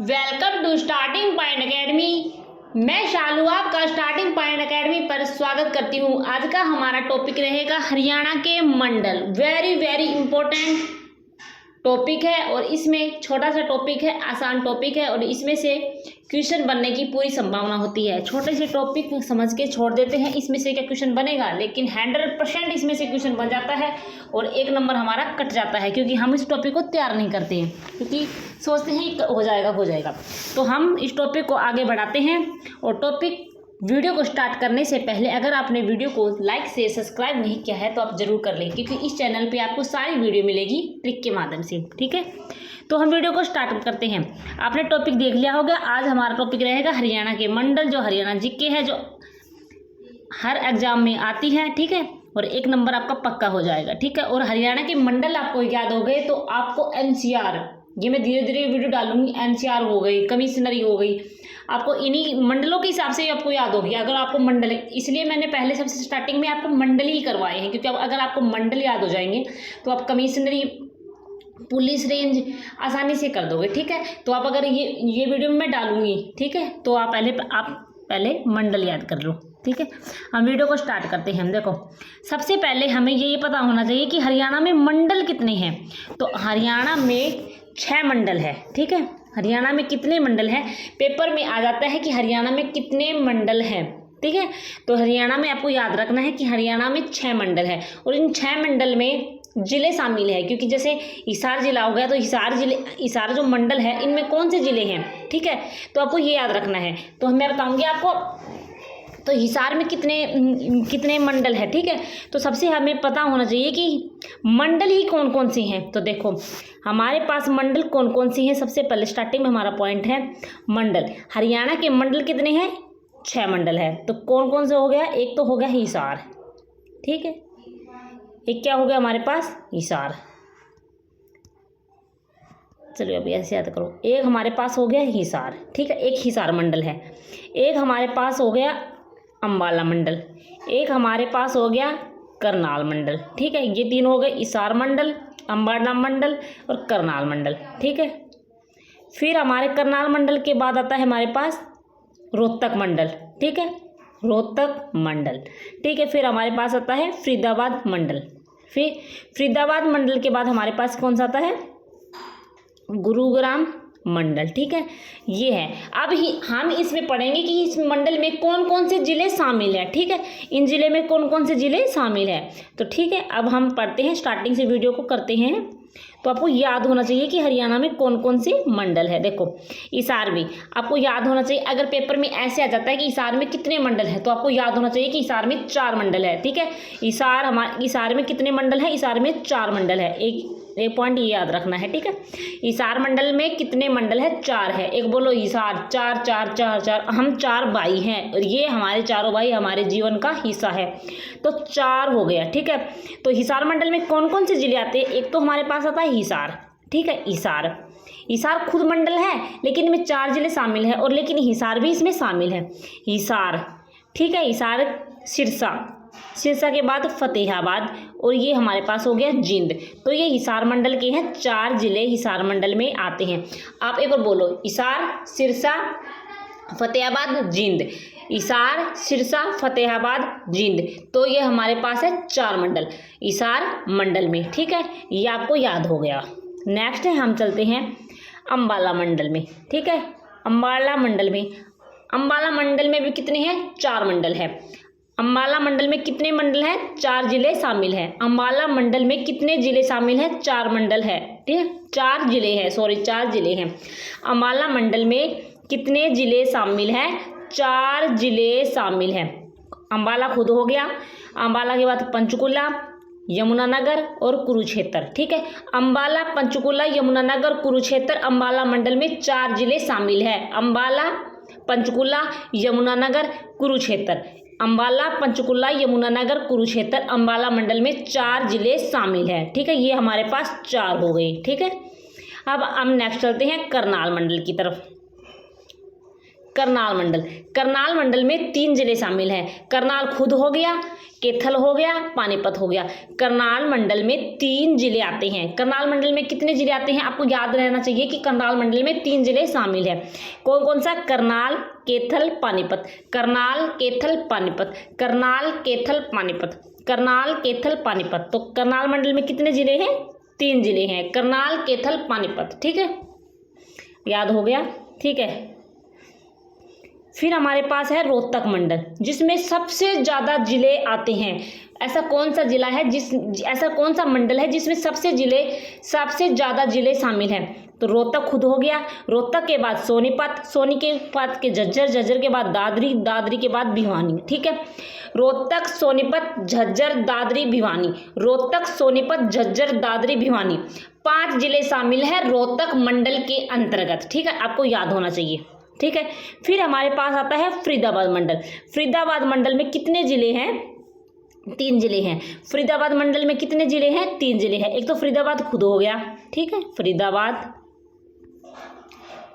Welcome to starting point academy. मैं शालू आपका starting point academy पर स्वागत करती हूँ। आज का हमारा टॉपिक रहेगा हरियाणा के मंडल। वेरी वेरी इंपॉर्टेंट टॉपिक है और इसमें छोटा सा टॉपिक है, आसान टॉपिक है और इसमें से क्वेश्चन बनने की पूरी संभावना होती है। छोटे से टॉपिक समझ के छोड़ देते हैं, इसमें से क्या क्वेश्चन बनेगा, लेकिन 100% इसमें से क्वेश्चन बन जाता है और 1 नंबर हमारा कट जाता है क्योंकि हम इस टॉपिक को तैयार नहीं करते हैं, क्योंकि सोचते हैं हो जाएगा। तो हम इस टॉपिक को आगे बढ़ाते हैं और टॉपिक वीडियो को स्टार्ट करने से पहले अगर आपने वीडियो को लाइक से सब्सक्राइब नहीं किया है तो आप ज़रूर कर लें, क्योंकि इस चैनल पे आपको सारी वीडियो मिलेगी ट्रिक के माध्यम से। ठीक है, तो हम वीडियो को स्टार्ट करते हैं। आपने टॉपिक देख लिया होगा। आज हमारा टॉपिक रहेगा हरियाणा के मंडल, जो हरियाणा जीके है, जो हर एग्जाम में आती है। ठीक है, और 1 नंबर आपका पक्का हो जाएगा। ठीक है, और हरियाणा के मंडल आपको याद हो गए तो आपको NCR, ये मैं धीरे धीरे वीडियो डालूंगी, NCR हो गई, कमिश्नरी हो गई, आपको इन्हीं मंडलों के हिसाब से आपको याद होगी। अगर आपको मंडल, इसलिए मैंने पहले सबसे स्टार्टिंग में आपको मंडल ही करवाए हैं, क्योंकि अगर आपको मंडल याद हो जाएंगे तो आप कमिश्नरी, पुलिस रेंज आसानी से कर दोगे। ठीक है, तो आप अगर ये वीडियो में मैं डालूंगी, ठीक है, तो आप पहले मंडल याद कर लो। ठीक है, हम वीडियो को स्टार्ट करते हैं। देखो, सबसे पहले हमें ये पता होना चाहिए कि हरियाणा में मंडल कितने हैं। तो हरियाणा में 6 मंडल है। ठीक है, हरियाणा में कितने मंडल हैं, पेपर में आ जाता है कि हरियाणा में कितने मंडल हैं। ठीक है, तो हरियाणा में आपको याद रखना है कि हरियाणा में 6 मंडल है और इन 6 मंडल में जिले शामिल है, क्योंकि जैसे हिसार जिला हो गया तो हिसार जो मंडल है इनमें कौन से जिले हैं। ठीक है, तो आपको ये याद रखना है। तो मैं बताऊंगी आपको, तो हिसार में कितने मंडल है। ठीक है, तो सबसे हमें पता होना चाहिए कि मंडल ही कौन कौन से हैं। तो देखो हमारे पास मंडल कौन कौन सी हैं। सबसे पहले स्टार्टिंग में हमारा पॉइंट है मंडल। हरियाणा के मंडल कितने हैं, 6 मंडल है। तो कौन कौन से हो गया, एक तो हो गया हिसार। ठीक है, एक क्या हो गया हमारे पास, हिसार। चलिए अभी ऐसे याद करो, एक हमारे पास हो गया हिसार। ठीक है, एक हिसार मंडल है। एक हमारे पास हो गया अंबाला मंडल। एक हमारे पास हो गया करनाल मंडल। ठीक है, ये 3 हो गए, हिसार मंडल, अंबाला मंडल और करनाल मंडल। ठीक है, फिर हमारे करनाल मंडल के बाद आता है हमारे पास रोहतक मंडल। ठीक है, रोहतक मंडल। ठीक है, फिर हमारे पास आता है फरीदाबाद मंडल। फिर फरीदाबाद मंडल के बाद हमारे पास कौन सा आता है, गुरुग्राम मंडल। ठीक है, ये है। अब हम इसमें पढ़ेंगे कि इस मंडल में कौन कौन से जिले शामिल हैं। ठीक है, इन जिले में कौन कौन से जिले शामिल हैं। तो ठीक है, अब हम पढ़ते हैं, स्टार्टिंग से वीडियो को करते हैं। तो आपको याद होना चाहिए कि हरियाणा में कौन कौन से मंडल है। देखो हिसार भी आपको याद होना चाहिए। अगर पेपर में ऐसे आ जाता है कि हिसार में कितने मंडल है, तो आपको याद होना चाहिए कि हिसार में 4 मंडल है। ठीक है, हिसार में कितने मंडल है, हिसार में 4 मंडल है। एक पॉइंट ये याद रखना है। ठीक है, हिसार मंडल में कितने मंडल है, 4 है। एक बोलो हिसार, 4 4 4 4। हम 4 भाई हैं और ये हमारे चारों भाई हमारे जीवन का हिस्सा है, तो 4 हो गया। ठीक है, तो हिसार मंडल में कौन कौन से जिले आते हैं, एक तो हमारे पास आता है हिसार। ठीक है, हिसार खुद मंडल है लेकिन इनमें 4 जिले शामिल है, और लेकिन हिसार भी इसमें शामिल है, हिसार। ठीक है, हिसार, सिरसा के बाद फतेहाबाद और ये हमारे पास हो गया जिंद। तो ये हिसार मंडल के हैं, 4 जिले हिसार मंडल में आते हैं। आप एक बार बोलो, हिसार, सिरसा, फतेहाबाद, जिंद। हिसार, सिरसा, फतेहाबाद, जिंद। तो ये हमारे पास है 4 मंडल हिसार मंडल में। ठीक है, ये आपको याद हो गया। नेक्स्ट है, हम चलते हैं अंबाला मंडल में। ठीक है, अंबाला मंडल में भी कितने हैं, 4 मंडल है। अंबाला मंडल में कितने मंडल हैं, 4 जिले शामिल हैं। अंबाला मंडल में कितने जिले शामिल हैं, 4 मंडल है। ठीक है, 4 जिले हैं। अंबाला मंडल में कितने जिले शामिल हैं, 4 जिले शामिल हैं। अंबाला खुद हो गया, अंबाला के बाद पंचकुला, यमुनानगर और कुरुक्षेत्र। ठीक है, अंबाला, पंचकुला, यमुनानगर, कुरुक्षेत्र अंबाला मंडल में 4 जिले शामिल है। अंबाला, पंचकुला, यमुनानगर, कुरुक्षेत्र। अंबाला, पंचकुला, यमुनानगर, कुरुक्षेत्र अंबाला मंडल में 4 जिले शामिल हैं। ठीक है, ये हमारे पास 4 हो गए। ठीक है, अब हम नेक्स्ट चलते हैं करनाल मंडल की तरफ। करनाल मंडल। करनाल मंडल में 3 जिले शामिल हैं। करनाल खुद हो गया, कैथल हो गया, पानीपत हो गया। करनाल मंडल में 3 जिले आते हैं। करनाल मंडल में कितने जिले आते हैं आपको याद रहना चाहिए कि करनाल मंडल में 3 जिले शामिल हैं। कौन कौन सा? करनाल, कैथल, पानीपत। करनाल, कैथल, पानीपत। करनाल, कैथल, पानीपत। करनाल, कैथल, पानीपत। तो करनाल मंडल में कितने जिले हैं? 3 जिले हैं, करनाल, कैथल, पानीपत। ठीक है, याद हो गया। ठीक है, फिर हमारे पास है रोहतक मंडल, जिसमें सबसे ज़्यादा जिले आते हैं। ऐसा कौन सा जिला है ऐसा कौन सा मंडल है जिसमें सबसे ज़्यादा जिले शामिल हैं? तो रोहतक खुद हो गया, रोहतक के बाद सोनीपत, सोनी के बाद के झज्जर, झज्जर के बाद दादरी, दादरी के बाद भिवानी। ठीक है, रोहतक, सोनीपत, झज्जर, दादरी, भिवानी। रोहतक, सोनीपत, झज्जर, दादरी, भिवानी, 5 जिले शामिल हैं रोहतक मंडल के अंतर्गत। ठीक है, आपको याद होना चाहिए। ठीक है, फिर हमारे पास आता है फरीदाबाद मंडल। फरीदाबाद मंडल में कितने जिले हैं? 3 जिले हैं। फरीदाबाद मंडल में कितने जिले हैं? 3 जिले हैं। एक तो फरीदाबाद खुद हो गया, ठीक है, फरीदाबाद,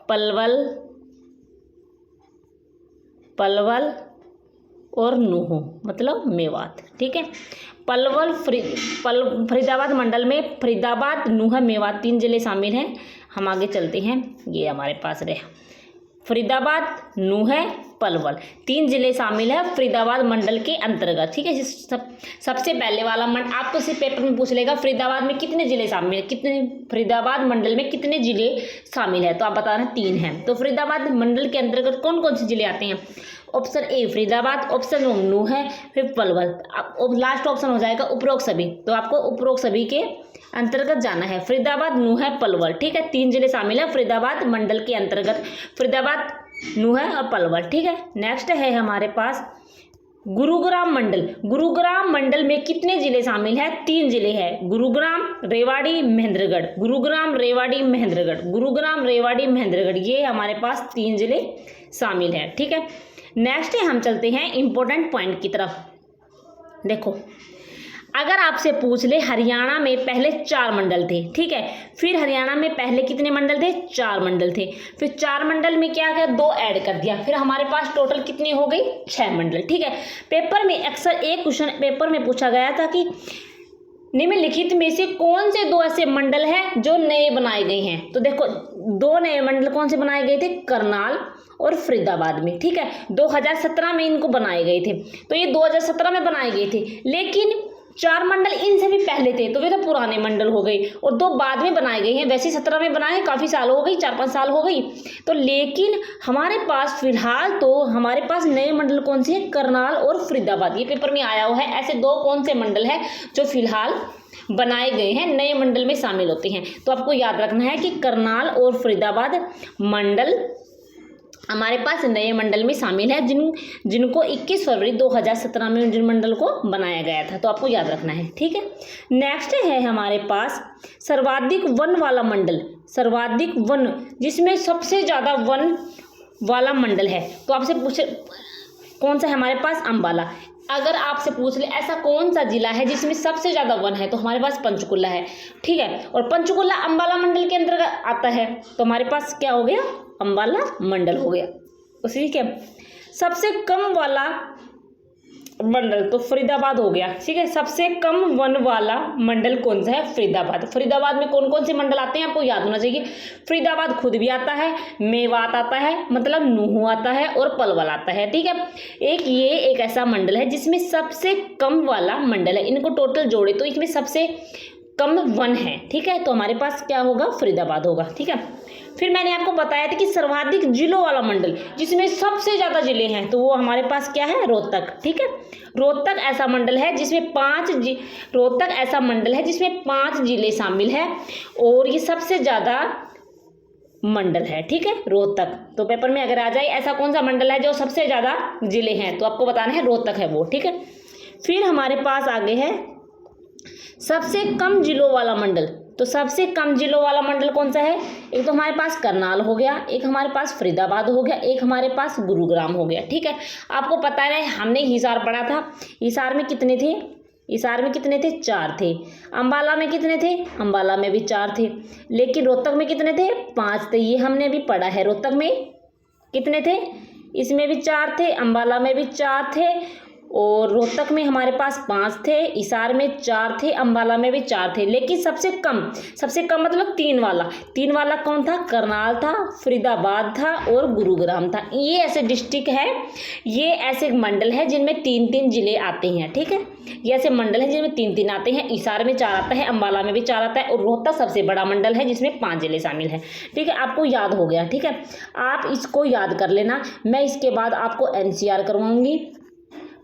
पलवल और नूह, मतलब मेवात। ठीक है, फरीदाबाद मंडल में फरीदाबाद, नूह, मेवात 3 जिले शामिल हैं। हम आगे चलते हैं, ये हमारे पास रहे फरीदाबाद, नूह, पलवल 3 जिले शामिल है फरीदाबाद मंडल के अंतर्गत। ठीक है, सबसे पहले वाला मंडल आपको सिर्फ पेपर में पूछ लेगा फरीदाबाद में कितने जिले शामिल है, फरीदाबाद मंडल में कितने जिले शामिल है, तो आप बता रहे हैं 3 हैं। तो फरीदाबाद मंडल के अंतर्गत कौन कौन से जिले आते हैं? ऑप्शन ए फरीदाबाद, ऑप्शन नूह है, फिर पलवल, अब लास्ट ऑप्शन हो जाएगा उपरोक्त सभी। तो आपको उपरोक्त सभी के अंतर्गत जाना है, फरीदाबाद, नूह, पलवल। ठीक है, 3 जिले शामिल है फरीदाबाद मंडल के अंतर्गत, फरीदाबाद, नूह और पलवल। ठीक है, नेक्स्ट है हमारे पास गुरुग्राम मंडल। गुरुग्राम मंडल में कितने जिले शामिल हैं? 3 जिले हैं, गुरुग्राम, रेवाड़ी, महेंद्रगढ़। गुरुग्राम, रेवाड़ी, महेंद्रगढ़। गुरुग्राम, रेवाड़ी, महेंद्रगढ़, ये हमारे पास 3 जिले शामिल हैं। ठीक है, नेक्स्ट हम चलते हैं इंपॉर्टेंट पॉइंट की तरफ। देखो, अगर आपसे पूछ ले हरियाणा में पहले 4 मंडल थे, ठीक है, फिर हरियाणा में पहले कितने मंडल थे? 4 मंडल थे, फिर 4 मंडल में क्या किया? 2 ऐड कर दिया, फिर हमारे पास टोटल कितनी हो गई? 6 मंडल। ठीक है, पेपर में अक्सर एक क्वेश्चन पेपर में पूछा गया था कि निम्नलिखित में से कौन से 2 ऐसे मंडल हैं जो नए बनाए गए हैं? तो देखो, 2 नए मंडल कौन से बनाए गए थे? करनाल और फरीदाबाद में। ठीक है, 2017 में इनको बनाए गए थे, तो ये 2017 में बनाए गए थे, लेकिन 4 मंडल इनसे भी पहले थे, तो वे तो पुराने मंडल हो गए, और 2 बाद में बनाए गए हैं। वैसे 17 में बनाए, काफ़ी साल हो गई, 4-5 साल हो गई, तो लेकिन हमारे पास फिलहाल तो हमारे पास नए मंडल कौन से हैं? करनाल और फरीदाबाद, ये पेपर में आया हुआ है। ऐसे 2 कौन से मंडल हैं जो फिलहाल बनाए गए हैं, नए मंडल में शामिल होते हैं? तो आपको याद रखना है कि करनाल और फरीदाबाद मंडल हमारे पास नए मंडल में शामिल है, जिनको 21 फरवरी 2017 में जिन मंडल को बनाया गया था, तो आपको याद रखना है। ठीक है, नेक्स्ट है हमारे पास सर्वाधिक वन वाला मंडल। सर्वाधिक वन, जिसमें सबसे ज़्यादा वन वाला मंडल है, तो आपसे पूछे कौन सा है? हमारे पास अंबाला। अगर आपसे पूछ ले ऐसा कौन सा जिला है जिसमें सबसे ज़्यादा वन है, तो हमारे पास पंचकुला है। ठीक है, और पंचकुला अंबाला मंडल के अंतर्गत आता है, तो हमारे पास क्या हो गया? अंबाला मंडल हो गया। उसी के सबसे कम वाला मंडल तो फरीदाबाद हो गया। ठीक है, सबसे कम वन वाला मंडल कौन सा है? फरीदाबाद। फरीदाबाद में कौन कौन से मंडल आते हैं आपको याद होना चाहिए। फरीदाबाद खुद भी आता है, मेवात आता है, मतलब नूह आता है, और पलवल आता है। ठीक है, एक ऐसा मंडल है जिसमें सबसे कम वाला मंडल है। इनको टोटल जोड़े तो इसमें सबसे कम वन है। ठीक है, तो हमारे पास क्या होगा? फरीदाबाद होगा। ठीक है, फिर मैंने आपको बताया था कि सर्वाधिक जिलों वाला मंडल जिसमें सबसे ज़्यादा जिले हैं, तो वो हमारे पास क्या है? रोहतक। ठीक है, रोहतक ऐसा मंडल है जिसमें 5 जिले शामिल हैं, और ये सबसे ज़्यादा मंडल है। ठीक है, रोहतक। तो पेपर में अगर आ जाए ऐसा कौन सा मंडल है जो सबसे ज़्यादा जिले हैं, तो आपको बताना है रोहतक है वो। ठीक है, फिर हमारे पास आगे है सबसे कम जिलों वाला मंडल। तो सबसे कम जिलों वाला मंडल कौन सा है? एक तो हमारे पास करनाल हो गया, एक हमारे पास फरीदाबाद हो गया, एक हमारे पास गुरुग्राम हो गया। ठीक है, आपको पता है हमने हिसार पढ़ा था, हिसार में कितने थे? हिसार में कितने थे? 4 थे। अंबाला में कितने थे? अंबाला में भी 4 थे। लेकिन रोहतक में कितने थे? 5 थे। ये हमने अभी पढ़ा है, रोहतक में कितने थे? इसमें भी 4 थे, अम्बाला में भी 4 थे, और रोहतक में हमारे पास 5 थे, हिसार में 4 थे, अम्बाला में भी 4 थे। लेकिन सबसे कम मतलब 3 वाला कौन था? करनाल था, फरीदाबाद था और गुरुग्राम था। ये ऐसे डिस्ट्रिक्ट है, ये ऐसे मंडल है जिनमें 3-3 जिले आते हैं। ठीक है, ये ऐसे मंडल है जिनमें 3-3 आते हैं। हिसार में 4 आता है, अम्बाला में भी 4 आता है, और रोहतक सबसे बड़ा मंडल है जिसमें 5 जिले शामिल हैं। ठीक है, आपको याद हो गया। ठीक है, आप इसको याद कर लेना। मैं इसके बाद आपको NCR करवाऊंगी,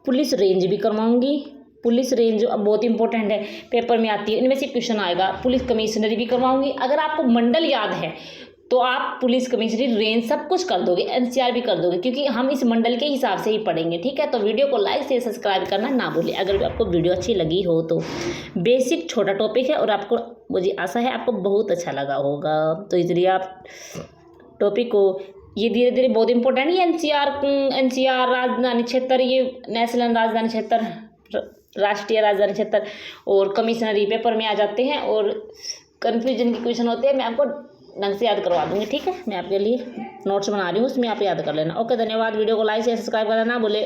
पुलिस रेंज भी करवाऊंगी। पुलिस रेंज अब बहुत इंपॉर्टेंट है, पेपर में आती है, इनमें से क्वेश्चन आएगा। पुलिस कमिश्नरी भी करवाऊंगी। अगर आपको मंडल याद है तो आप पुलिस कमिश्नरी रेंज सब कुछ कर दोगे, NCR भी कर दोगे, क्योंकि हम इस मंडल के हिसाब से ही पढ़ेंगे। ठीक है, तो वीडियो को लाइक से सब्सक्राइब करना ना भूलें अगर आपको वीडियो अच्छी लगी हो तो। बेसिक छोटा टॉपिक है और आपको, मुझे आशा है आपको बहुत अच्छा लगा होगा, तो इसलिए आप टॉपिक को, ये धीरे धीरे बहुत इंपॉर्टेंट है। NCR राजधानी क्षेत्र, ये नेशनल राजधानी क्षेत्र, राष्ट्रीय राजधानी क्षेत्र और कमिश्नरी पेपर में आ जाते हैं, और कन्फ्यूजन के क्वेश्चन होते हैं। मैं आपको ढंग से याद करवा दूंगी। ठीक है, मैं आपके लिए नोट्स बना रही हूँ, उसमें आप याद कर लेना। ओके, धन्यवाद। वीडियो को लाइक से सब्सक्राइब करना ना भूले।